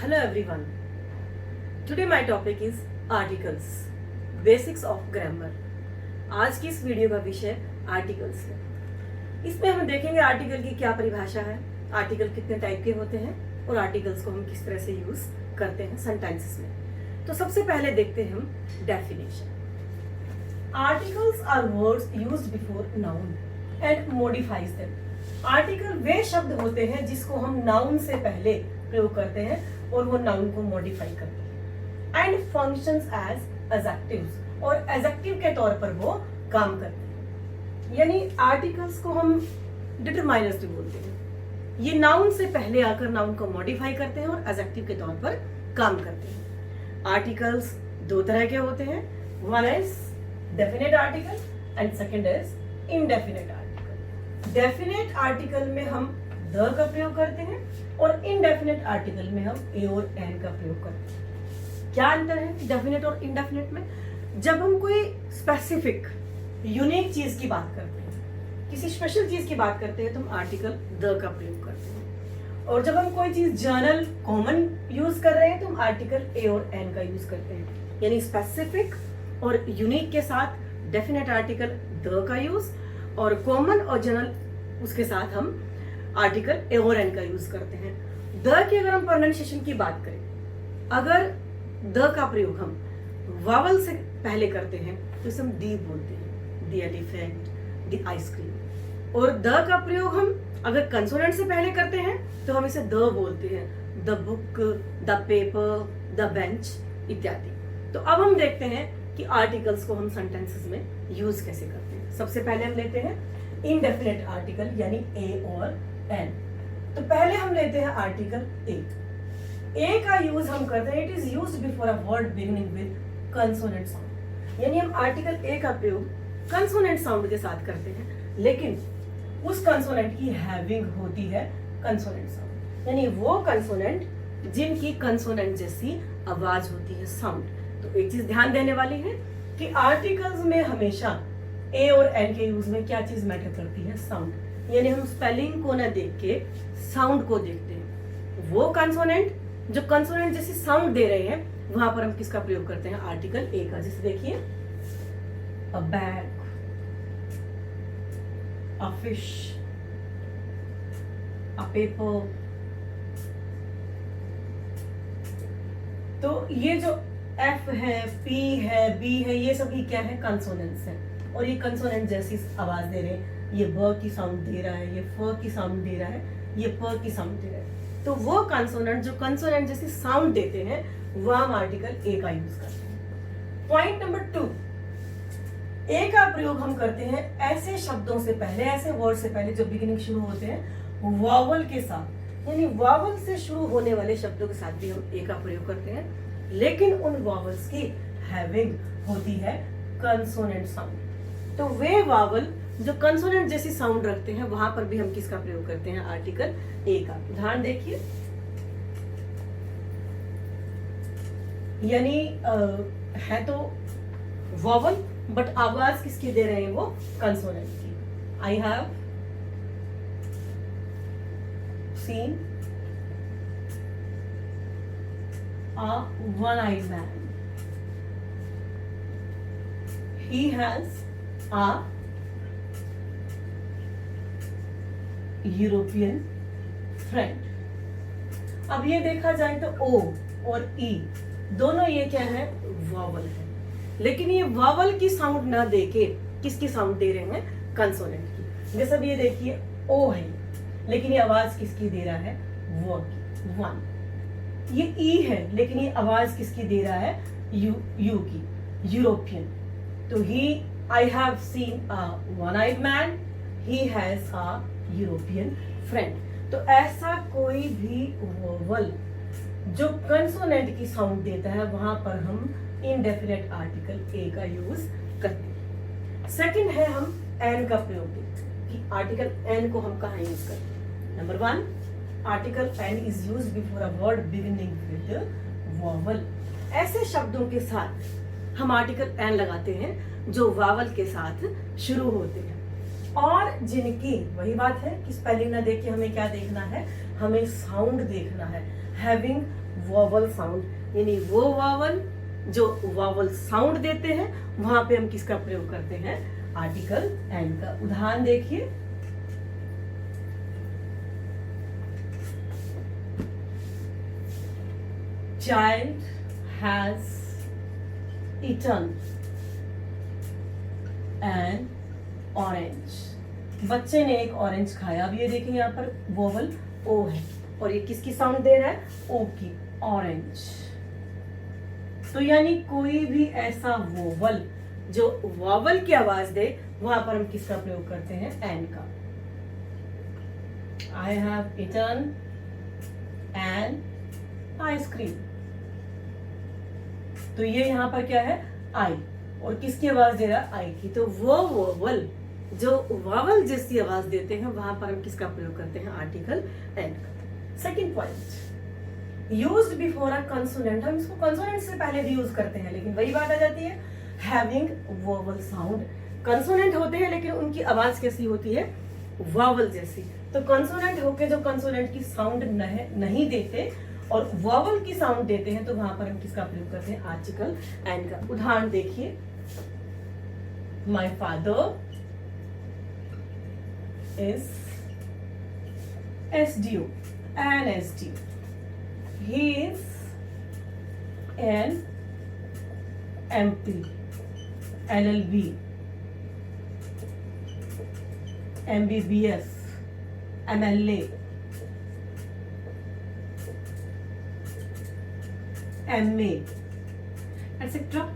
Hello everyone. Today my topic is articles, basics of grammar. आज की इस video का विषय आर्टिकल्स है. इसमें हम देखेंगे आर्टिकल की क्या परिभाषा है, आर्टिकल कितने टाइप के होते हैं और आर्टिकल्स को हम किस तरह से यूज करते हैं सेंटेंसेस में. तो सबसे पहले देखते हैं हम definition. Articles are words used before noun and modifies them. Article वे शब्द होते हैं जिसको हम नाउन से पहले प्रयोग करते हैं और वो नाउन को मॉडिफाई करते हैं. एंड फंक्शंस एज एडजेक्टिव्स, और एडजेक्टिव के तौर पर वो काम करते हैं. यानी आर्टिकल्स को हम डिटरमाइनर्स भी बोलते हैं. ये नाउन से पहले आकर नाउन को मॉडिफाई करते हैं और एडजेक्टिव के तौर पर काम करते हैं. आर्टिकल्स दो तरह के होते हैं. One is definite article and second is indefinite article. Definite article में हम द का प्रयोग करते हैं और इनडेफिनेट आर्टिकल में हम ए और एन का प्रयोग करते हैं. क्या अंतर है डेफिनेट और इनडेफिनेट में? जब हम कोई स्पेसिफिक यूनिक चीज की बात करते हैं, किसी स्पेशल चीज की बात करते हैं, तो हम आर्टिकल द का प्रयोग करते हैं. और जब हम कोई चीज जनरल कॉमन यूज कर रहे हैं तो हम आर्टिकल ए और एन का यूज करते हैं. यानी स्पेसिफिक और यूनिक के साथ डेफिनेट आर्टिकल द का यूज और कॉमन और जनरल उसके साथ हम आर्टिकल ए और एन का यूज करते हैं. द की अगर हम प्रोनाउंसिएशन की बात करें, अगर द का प्रयोग हम वावल से पहले करते हैं तो इसे हम दी बोलते हैं, द एलिफेंट, द आइसक्रीम. और द का प्रयोग हम अगर कंसोनेंट से पहले करते हैं तो हम इसे द बोलते हैं, the book, the paper, the bench इत्यादि. तो अब हम देखते हैं कि आर्टिकल्स को हम सेंटेंसेस में यूज कैसे करते हैं. सबसे पहले हम लेते हैं इनडेफिनेट आर्टिकल यानी ए और एन. तो पहले हम लेते हैं आर्टिकल ए. ए का यूज हम करते हैं, it is used before a word beginning with consonant sound. यानी हम आर्टिकल ए का प्रयोग कंसोनेंट साउंड के साथ करते हैं, लेकिन उस कंसोनेंट की हैविंग होती है कंसोनेंट साउंड. यानी वो कंसोनेंट जिनकी कंसोनेंट जैसी आवाज होती है, साउंड. तो एक चीज ध्यान देने वाली है कि आर्टिकल्स में हमेशा ए और एन के यूज में क्या चीज मैटर करती है? साउंड. यानी हम स्पेलिंग को ना देख के साउंड को देखते हैं. वो कंसोनेंट जो कंसोनेंट जैसी साउंड दे रहे हैं वहां पर हम किसका प्रयोग करते हैं? आर्टिकल ए का. जैसे देखिए, अ bag, a fish, a paper. तो ये जो एफ है, पी है, बी है, ये सभी क्या है? कंसोनेंट्स हैं. और ये कंसोनेंट जैसी आवाज दे रहे हैं. ये ब की साउंड दे रहा है, ये फ की साउंड दे रहा है, ये प की साउंड दे रहा है. तो वो कंसोनेंट जो कंसोनेंट जैसी साउंड देते हैं वह हम आर्टिकल ए का यूज करते हैं. पॉइंट नंबर 2, ए का प्रयोग हम करते हैं ऐसे शब्दों से पहले, ऐसे वर्ड से पहले जो बिगिनिंग शुरू होते हैं वावल के साथ. यानी वावल से शुरू होने वाले शब्दों के साथ भी हम ए का प्रयोग करते हैं, लेकिन उन वावल्स की हैविंग होती है कंसोनेंट साउंड. तो वे वावल जो कंसोनेंट जैसी साउंड रखते हैं वहां पर भी हम किसका प्रयोग करते हैं? आर्टिकल ए का. उदाहरण देखिए, यानी है तो वावल बट आवाज किसकी दे रहे हैं? वो कंसोनेंट की. आई have scene a one-eyed man. He has a European friend. अब ये देखा जाए तो ओ और ई दोनों ये क्या है? वावल है. लेकिन ये वावल की साउंड ना देके किसकी साउंड दे रहे हैं? कंसोनेंट की. जैसे अब ये देखिए, ओ है लेकिन ये आवाज किसकी दे रहा है? वो की, वन. ये ई है लेकिन ये आवाज किसकी दे रहा है? यू की, यूरोपियन. तो he, I have seen a one eyed man, he has a European friend. तो ऐसा कोई भी वोवल जो कंसोनेंट की साउंड देता है वहां पर हम इनडेफिनेट आर्टिकल ए का यूज करते हैं. सेकंड है हम एन का प्रयोग देखते हैं कि आर्टिकल एन को हम कहाँ यूज करते हैं. Number 1, article an is use before a word beginning with vowel. ऐसे शब्दों के साथ हम आर्टिकल एन लगाते हैं जो वावल के साथ शुरू होते हैं और जिनकी, वही बात है कि स्पेलिंग ना देख के हमें क्या देखना है? हमें साउंड देखना है. हैविंग वॉवल साउंड, यानी वो वॉवल जो वॉवल साउंड देते हैं वहां पे हम किसका प्रयोग करते हैं, आर्टिकल एंड का। उदाहरण देखिए, child has eaten an orange, बच्चे ने एक ऑरेंज खाया। अब ये देखिए यहाँ पर वोवल ओ है और ये किसकी साउंड दे रहा है, ओ की, ऑरेंज। तो यानी कोई भी ऐसा वोवल जो वॉवल की आवाज दे वहां पर हम किसका प्रयोग करते हैं, एन का। I have eaten an ice cream, तो ये यहाँ पर क्या है, आई, और किसकी आवाज दे रहा है, आई की। तो वो वोवल जो वावल जैसी आवाज देते हैं वहां पर हम किसका प्रयोग करते हैं, आर्टिकल एंड का। सेकंड पॉइंट, यूज्ड बिफोर अ कंसोनेंट, हम इसको कंसोनेंट से पहले भी यूज करते हैं, लेकिन वही बात आ जाती है, हैविंग वोवल साउंड। कंसोनेंट होते हैं लेकिन उनकी आवाज कैसी होती है, वावल जैसी। तो कंसोनेंट होके जो कंसोनेंट की साउंड नहीं देते और वावल की साउंड देते हैं, तो वहां पर हम किसका प्रयोग करते हैं, आर्टिकल एंड का। उदाहरण देखिए, my father is SDO, an SDO. He is an MP, LLB, MBBS, MLA, MA, etc.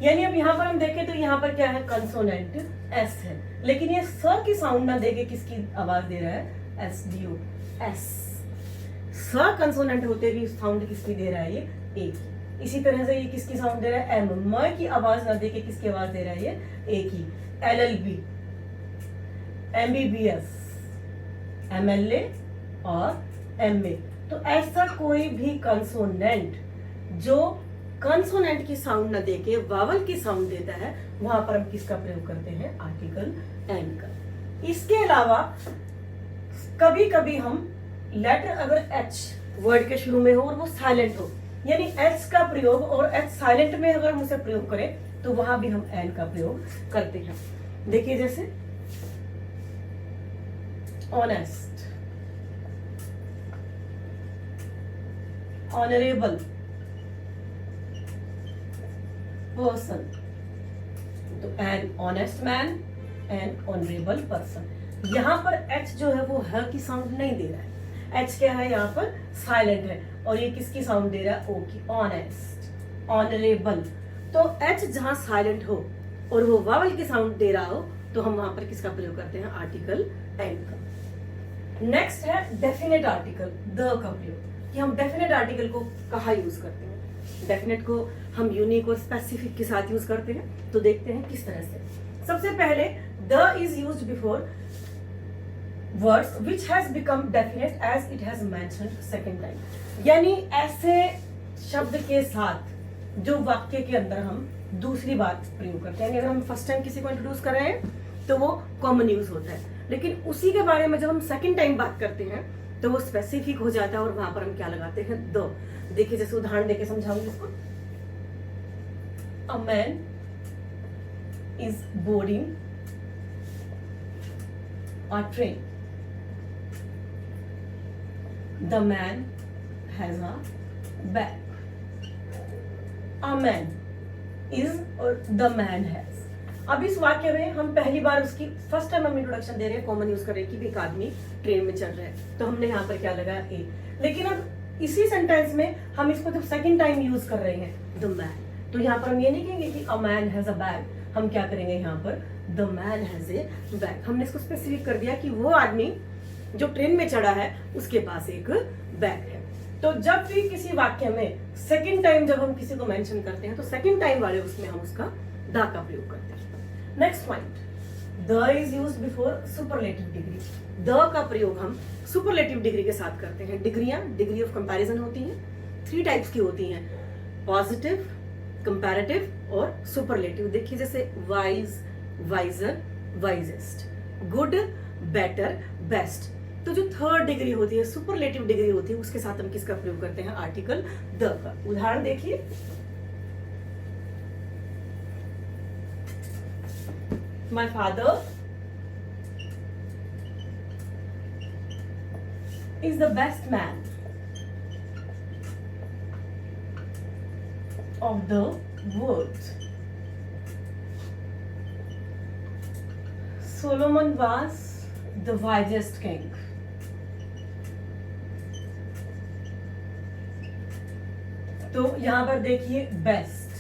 यानी अब यहाँ पर हम देखें तो यहाँ पर क्या है, कंसोनेंट एस है, लेकिन ये स की साउंड ना देके किसकी आवाज दे रहा है, SDO, एस। स कंसोनेंट होते भी साउंड किसकी दे रहा है, ये ए की। इसी तरह से ये किसकी साउंड दे रहा है, एम। म की आवाज ना देके किसकी आवाज दे रहा है, ये ए की। LLB, MBBS, MLA और MA। तो ऐसा कोई भी कंसोनेंट जो कंसोनेंट की साउंड न देके वावल की साउंड देता है, वहां पर हम किसका प्रयोग करते हैं, आर्टिकल एंड का। इसके अलावा कभी कभी हम लेटर अगर एच वर्ड के शुरू में हो और वो साइलेंट हो, यानी एच का प्रयोग और एच साइलेंट में अगर हम उसे प्रयोग करें तो वहां भी हम एंड का प्रयोग करते हैं। देखिए जैसे ऑनेस्ट, ऑनरेबल पर्सन, तो an honest man, N honourable person. यहां पर एच जो है वो ह की साउंड नहीं दे रहा है, एच क्या है यहाँ पर, साइलेंट है, और ये किसकी साउंड दे रहा है, ओ की, ऑनेस्ट, ऑनरेबल। तो एच जहां साइलेंट हो और वो वावल की साउंड दे रहा हो तो हम वहां पर किसका प्रयोग करते हैं, आर्टिकल एंड का। नेक्स्ट है डेफिनेट आर्टिकल, द का प्रयोग, कि हम डेफिनेट आर्टिकल को कहाँ यूज करते हैं। डेफिनेट को हम यूनिक और स्पेसिफिक के साथ यूज करते हैं, तो देखते हैं किस तरह से। सबसे पहले the is used before words which has become definite as it has mentioned second time, यानी ऐसे शब्द के साथ जो वाक्य के अंदर हम दूसरी बात प्रयोग करते हैं। अगर हम फर्स्ट टाइम किसी को इंट्रोड्यूस कर रहे हैं तो वो कॉमन यूज होता है, लेकिन उसी के बारे में जब हम सेकंड टाइम बात करते हैं तो वो स्पेसिफिक हो जाता है और वहां पर हम क्या लगाते हैं, द। देखिए जैसे उदाहरण देके समझाऊंगी इसको। A man is boarding a train, the man has a bag. A man is और द मैन हैज। अब इस वाक्य में हम पहली बार उसकी फर्स्ट टाइम हम इंट्रोडक्शन दे रहे हैं, कॉमन यूज कर रहे हैं कि एक आदमी ट्रेन में चल रहा है, तो हमने यहाँ पर क्या लगाया, ए। लेकिन अब इसी सेंटेंस में हम इसको जब सेकंड टाइम यूज कर रहे हैं, द मैन, तो यहाँ पर हम ये नहीं कहेंगे कि a man has a bag, हम क्या करेंगे यहाँ पर, the man has a bag. हमने इसको स्पेसिफिक कर दिया कि वो आदमी जो ट्रेन में चढ़ा है उसके पास एक बैग है। तो जब भी किसी वाक्य में सेकंड टाइम जब हम किसी को मेंशन करते हैं तो सेकंड टाइम वाले उसमें हम उसका द का प्रयोग करते हैं। Next point, the is used before superlative degree. The का प्रयोग हम सुपरलेटिव डिग्री के साथ करते हैं। डिग्रियां डिग्री ऑफ कंपैरिजन होती हैं, 3 टाइप्स की होती हैं, पॉजिटिव, कंपैरेटिव और सुपरलेटिव। देखिए जैसे wise, wiser, wisest, good, better, best. तो जो थर्ड डिग्री होती है, सुपरलेटिव डिग्री होती है, उसके साथ हम किसका प्रयोग करते हैं? आर्टिकल द का। उदाहरण देखिए, my father is the best man of the world. Solomon was the wisest king. तो यहां पर देखिए बेस्ट,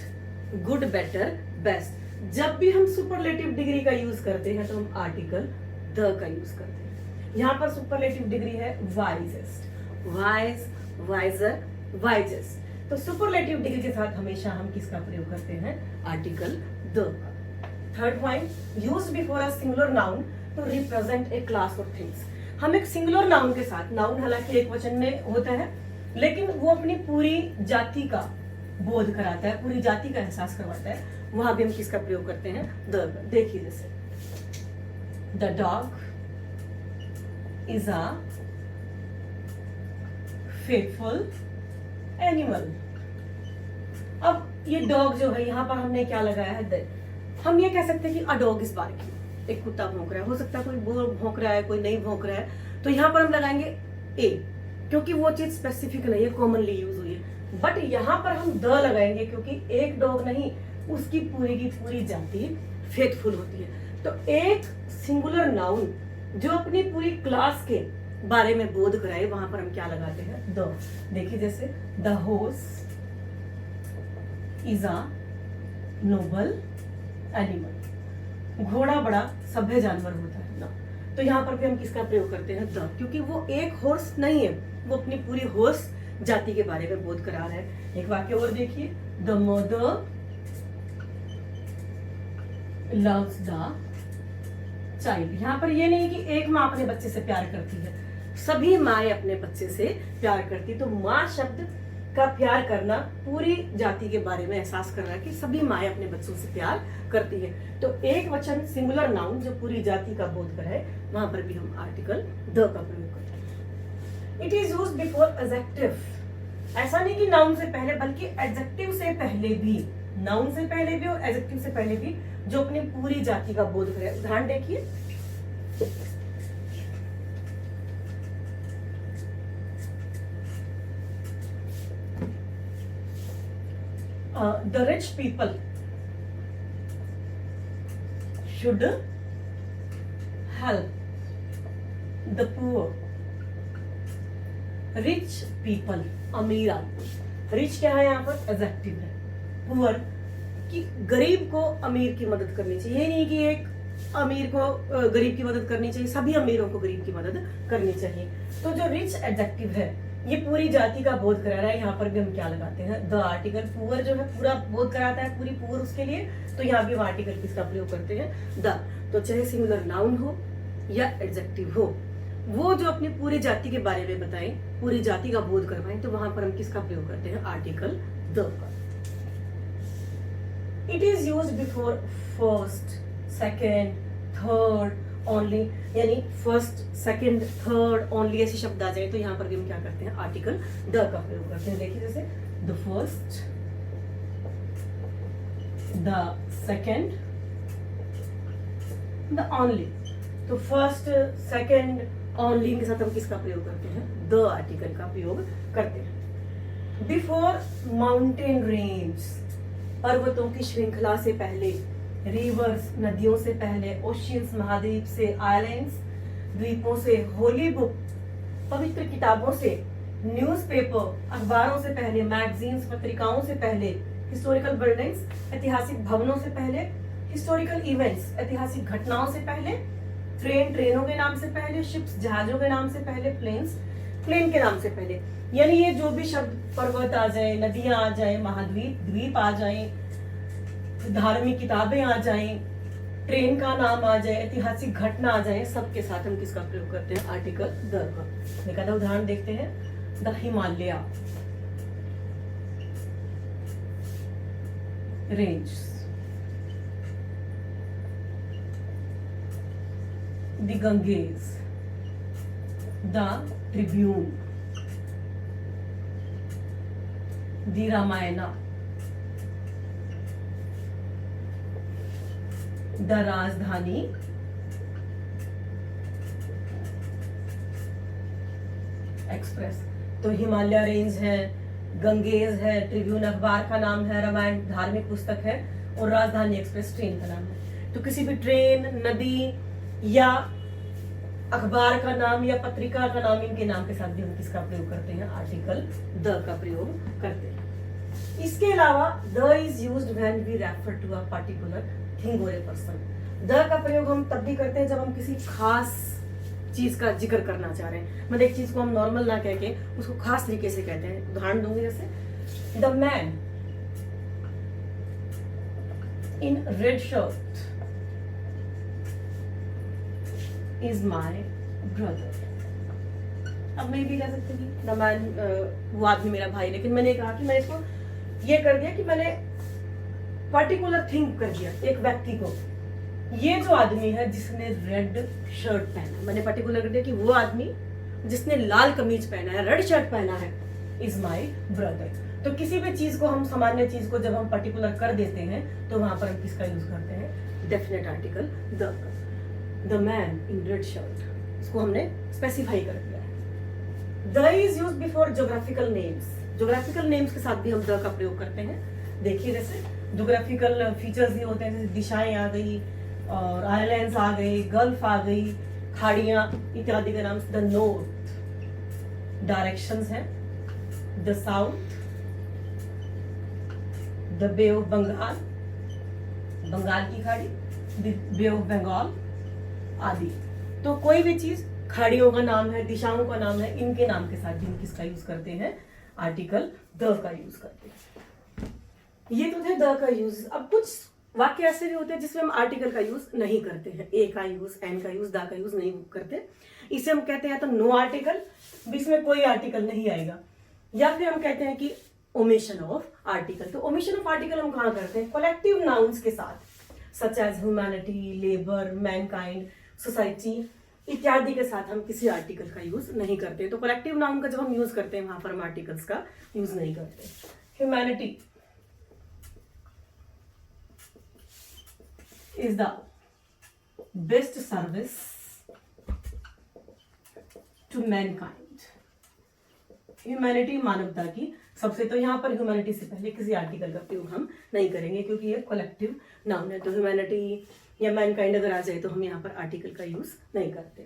गुड, बेटर, बेस्ट। जब भी हम सुपरलेटिव डिग्री का यूज करते हैं तो हम आर्टिकल द का यूज करते हैं। यहां पर सुपरलेटिव डिग्री है वाइजेस्ट, वाइज, वाइजर, वाइजेस्ट। तो सुपरलेटिव डिग्री के साथ हमेशा हम किसका प्रयोग करते हैं? आर्टिकल द का। Third point, used before a singular noun to represent a class of things. हम एक सिंगुलर नाउन के साथ, नाउन हालांकि एक वचन में होता है, लेकिन वो अपनी पूरी जाति का बोध कराता है, पूरी जाति का एहसास करवाता है, वहां भी हम किसका प्रयोग करते हैं? द का। देखिए जैसे the dog is a faithful animal. अब ये डॉग जो है, यहां पर हमने क्या लगाया है? द। हम ये कह सकते हैं कि अ डॉग इज बार्किंग, एक कुत्ता भौंक रहा है। हो सकता है कोई भौंक रहा है, कोई नहीं भौंक रहा है, तो यहां पर हम लगाएंगे ए, क्योंकि वो चीज स्पेसिफिक नहीं है, कॉमनली यूज हुई है। बट यहां पर हम द लगाएंगे क्योंकि एक डॉग नहीं, उसकी पूरी की पूरी जाति फेथफुल होती है। तो एक सिंगुलर नाउन जो अपनी पूरी क्लास के बारे में बोध कराए, वहां पर हम क्या लगाते हैं? द। देखिए जैसे the horse is a Nobel animal. घोड़ा बड़ा सभ्य जानवर होता है ना, तो यहाँ पर भी हम किसका प्रयोग करते हैं? द, क्योंकि वो एक हॉर्स नहीं है, वो अपनी पूरी हॉर्स जाति के बारे में बोध करा रहा है। एक वाक्य और देखिए, the mother loves the child. यहाँ पर ये नहीं कि एक माँ अपने बच्चे से प्यार करती है, सभी माएं अपने बच्चे से प्यार करती। तो माँ शब्द का प्यार करना पूरी जाति के बारे में एहसास कर रहा है कि सभी माएं अपने बच्चों से प्यार करती है। तो एक वचन सिंगुलर नाउन जो पूरी जाति का बोध कराए, वहां पर भी हम आर्टिकल द का प्रयोग करते हैं। It is used before adjective. ऐसा नहीं कि नाउन से पहले, बल्कि एडजेक्टिव से पहले भी, नाउन से पहले भी और एडजेक्टिव से पहले भी, जो अपनी पूरी जाति का बोध करे। उदाहरण देखिए, the rich people should help the poor. Rich people, अमीर आदमी। रिच क्या है यहाँ पर? एडजेक्टिव है। पुअर, कि गरीब को अमीर की मदद करनी चाहिए। ये नहीं कि एक अमीर को गरीब की मदद करनी चाहिए, सभी अमीरों को गरीब की मदद करनी चाहिए। तो जो रिच एडजेक्टिव है, ये पूरी जाति का बोध करा रहा है। यहाँ पर भी हम क्या लगाते हैं? The article. पुअर जो है पूरा बोध कराता है, पूरी पुअर उसके लिए, तो यहाँ भी हम आर्टिकल किसका प्रयोग करते हैं? द। तो चाहे सिंगुलर नाउन हो या एडजेक्टिव हो, वो जो अपनी पूरी जाति के बारे में बताएं, पूरी जाति का बोध करवाएं, तो वहां पर हम किसका प्रयोग करते हैं? आर्टिकल द का। It is used before first, second, third only, यानी फर्स्ट, सेकेंड, थर्ड, ओनली ऐसे शब्द आ जाए तो यहाँ पर भी हम क्या करते हैं? आर्टिकल द का प्रयोग करते हैं। देखिए जैसे the first, the second, the only. तो फर्स्ट, सेकेंड, ओनली के साथ हम किसका प्रयोग करते हैं? द आर्टिकल का प्रयोग करते हैं। बिफोर माउंटेन रेंज, पर्वतों की श्रृंखला से पहले, रिवर्स, नदियों से पहले, ओशियंस, महाद्वीप से, आइलैंड्स, द्वीपों से, होली बुक, पवित्र किताबों से, न्यूज़पेपर, अखबारों से पहले, मैगजीन्स, पत्रिकाओं से पहले, हिस्टोरिकल बिल्डिंग्स, ऐतिहासिक भवनों से पहले, हिस्टोरिकल इवेंट्स, ऐतिहासिक घटनाओं से पहले, ट्रेन, ट्रेनों के नाम से पहले, शिप्स, जहाजों के नाम से पहले, प्लेन्स, प्लेन के नाम से पहले। यानी ये जो भी शब्द, पर्वत आ जाए, नदियां आ जाए, महाद्वीप, द्वीप आ जाए, धार्मिक किताबें आ जाएं, ट्रेन का नाम आ जाए, ऐतिहासिक घटना आ जाए, सबके साथ हम किसका प्रयोग करते हैं? आर्टिकल द का। निकाला उदाहरण देखते हैं, the Himalaya range, the Ganges, the Tribune, the Ramayana, the राजधानी एक्सप्रेस। तो हिमालय रेंज है, गंगेज है, ट्रिब्यून अखबार का नाम है, रामायण धार्मिक पुस्तक है, और राजधानी एक्सप्रेस ट्रेन का नाम है। तो किसी भी ट्रेन, नदी या अखबार का नाम या पत्रिका का नाम, इनके नाम के साथ भी हम किसका प्रयोग करते हैं? आर्टिकल द का प्रयोग करते हैं। इसके अलावा the is used when we refer to a particular thing और ए पर्सन। द का प्रयोग हम तब भी करते हैं जब हम किसी खास चीज का जिक्र करना चाह रहे हैं। मतलब एक चीज को हम नॉर्मल ना कह के उसको खास तरीके से कहते हैं। उदाहरण दूंगी, जैसे the man in red shirt is my brother. अब मैं भी कह सकती थी द मैन, वो आदमी मेरा भाई, लेकिन मैंने कहा कि मैं इसको ये कर दिया कि मैंने पर्टिकुलर थिंग कर दिया, एक व्यक्ति को। ये जो आदमी है जिसने रेड शर्ट पहना, मैंने पर्टिकुलर कर दिया कि वो आदमी जिसने लाल कमीज पहना है, रेड शर्ट पहना है, इज माई ब्रदर। तो किसी भी चीज को हम, सामान्य चीज को जब हम पर्टिकुलर कर देते हैं तो वहां पर हम किसका यूज करते हैं? Definite article the. The man in red shirt, इसको हमने स्पेसिफाई कर दिया है। The is use before geographical names. Geographical names के साथ भी हम द का प्रयोग करते हैं। देखिए, जैसे ज्योग्राफिकल फीचर्स ये होते हैं, जैसे दिशाएं आ गई और आइलैंड्स आ गई, गल्फ आ गई, खाड़ियां इत्यादि का नाम। द नॉर्थ डायरेक्शंस है, the south, the bay of Bengal, Bengal की खाड़ी, द बे ऑफ बंगाल आदि। तो कोई भी चीज खाड़ियों का नाम है, दिशाओं का नाम है, इनके नाम के साथ भी हम किसका यूज करते हैं? आर्टिकल द का यूज करते हैं। ये तो थे द का यूज। अब कुछ वाक्य ऐसे भी होते हैं जिसमें हम आर्टिकल का यूज नहीं करते हैं। ए का यूज, एन का यूज, दा का यूज नहीं करते। इसे हम कहते हैं तो नो आर्टिकल, इसमें कोई आर्टिकल नहीं आएगा, या फिर हम कहते हैं कि ओमिशन ऑफ आर्टिकल। तो ओमिशन ऑफ आर्टिकल हम कहाँ करते हैं? कलेक्टिव नाउन्स के साथ, such as humanity, labour, mankind, society इत्यादि के साथ हम किसी आर्टिकल का यूज नहीं करते। तो कलेक्टिव नाउन का जब हम यूज करते हैं वहां पर हम आर्टिकल्स का यूज नहीं करते। Humanity is the best service to mankind। Humanity मानवता की सबसे, तो यहाँ पर ह्यूमैनिटी से पहले किसी आर्टिकल का प्रयोग हम नहीं करेंगे क्योंकि ये कलेक्टिव नाउन है। तो ह्यूमैनिटी या मैनकाइंड अगर आ जाए तो हम यहाँ पर आर्टिकल का यूज नहीं करते।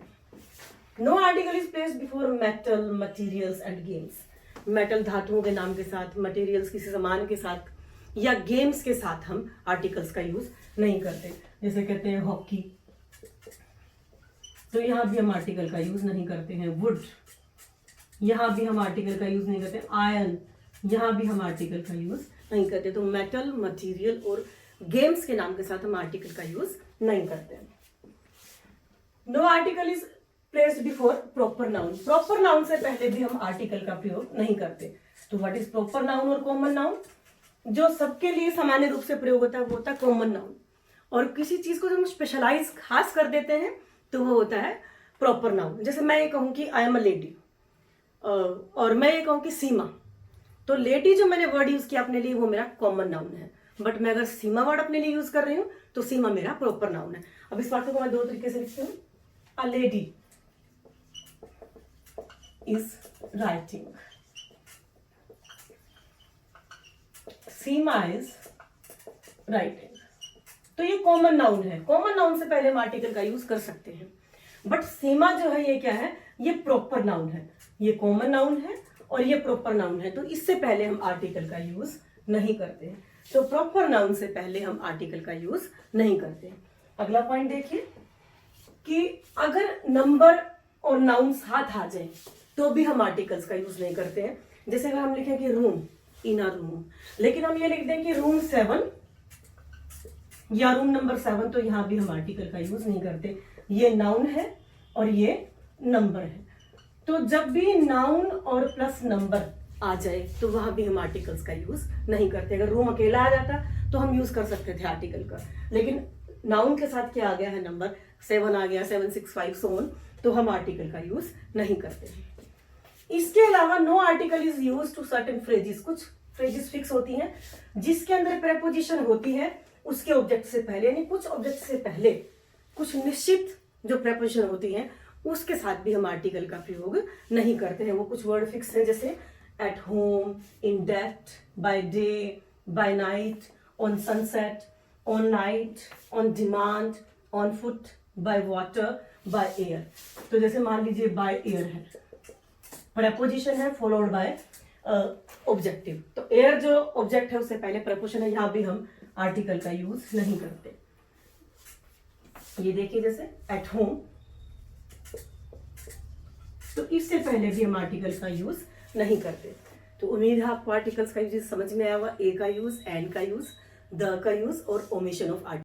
No article is placed before metal, materials and games. Metal धातुओं के नाम के साथ, मटेरियल्स किसी सामान के साथ या गेम्स के साथ हम आर्टिकल्स का यूज नहीं करते। जैसे कहते हैं हॉकी, तो यहां भी हम आर्टिकल का यूज नहीं करते हैं। वुड, यहां भी हम आर्टिकल का यूज नहीं करते। आयरन, यहां भी हम आर्टिकल का यूज नहीं करते। तो मेटल, मटेरियल और गेम्स के नाम के साथ हम आर्टिकल का यूज नहीं करते। No article is placed before proper noun. Proper noun से पहले भी हम आर्टिकल का प्रयोग नहीं करते। तो व्हाट इज प्रॉपर नाउन और कॉमन नाउन? जो सबके लिए सामान्य रूप से प्रयोग होता है वो होता है कॉमन नाउन, और किसी चीज को जब हम स्पेशलाइज खास कर देते हैं तो वो होता है प्रॉपर नाउन। जैसे मैं ये कहूँ कि आई एम अ लेडी, और मैं ये कहूँ कि सीमा, तो लेडी जो मैंने वर्ड यूज किया अपने लिए वो मेरा कॉमन नाउन है। बट मैं अगर सीमा वर्ड अपने लिए यूज कर रही हूँ तो सीमा मेरा प्रॉपर नाउन है। अब इस वाक्य को मैं दो तरीके से लिखती हूँ। A lady is writing, Seema is writing. तो ये कॉमन नाउन है। कॉमन नाउन से पहले हम आर्टिकल का यूज कर सकते हैं। बट सीमा जो है ये क्या है? ये प्रॉपर नाउन है। ये कॉमन नाउन है और ये प्रॉपर नाउन है, तो इससे पहले हम आर्टिकल का यूज नहीं करते हैं। तो प्रॉपर नाउन से पहले हम आर्टिकल का यूज नहीं करते हैं। अगला पॉइंट देखिए कि अगर नंबर और नाउन साथ आ जाए तो भी हम आर्टिकल्स का यूज नहीं करते हैं। जैसे अगर हम लिखें कि रूम, इन अ रूम, लेकिन हम ये लिख दें कि रूम 7 या रूम नंबर 7, तो यहां भी हम आर्टिकल का यूज नहीं करते। ये नाउन है और ये नंबर है। तो जब भी नाउन और प्लस नंबर आ जाए तो वहां भी हम आर्टिकल्स का यूज नहीं करते। अगर रूम अकेला आ जाता तो हम यूज कर सकते थे आर्टिकल का, लेकिन नाउन के साथ क्या आ गया है? नंबर 7 आ गया, 7, 6, 5 so on, तो हम आर्टिकल का यूज नहीं करते हैं। इसके अलावा no article is use to certain phrases, कुछ फ्रेजेस फिक्स होती हैं जिसके अंदर प्रेपोजिशन होती है उसके ऑब्जेक्ट से पहले, यानी कुछ ऑब्जेक्ट से पहले कुछ निश्चित जो प्रेपोजिशन होती हैं उसके साथ भी हम आर्टिकल का प्रयोग नहीं करते हैं। वो कुछ वर्ड फिक्स हैं जैसे at home, in depth, by day, by night, on sunset, on night, on demand, on foot, by water, by air. तो जैसे मान लीजिए बाय एयर है, प्रेपोजिशन है फॉलोड बाय ऑब्जेक्टिव, तो एयर जो ऑब्जेक्ट है उससे पहले प्रेपोजिशन है, यहां भी हम आर्टिकल का यूज नहीं करते। ये देखिए जैसे एट होम, तो इससे पहले भी हम आर्टिकल का यूज नहीं करते। तो उम्मीद है आपको आर्टिकल्स का यूज समझ में आया होगा। ए का यूज, एंड का यूज, द का यूज और ओमिशन ऑफ आर्टिकल।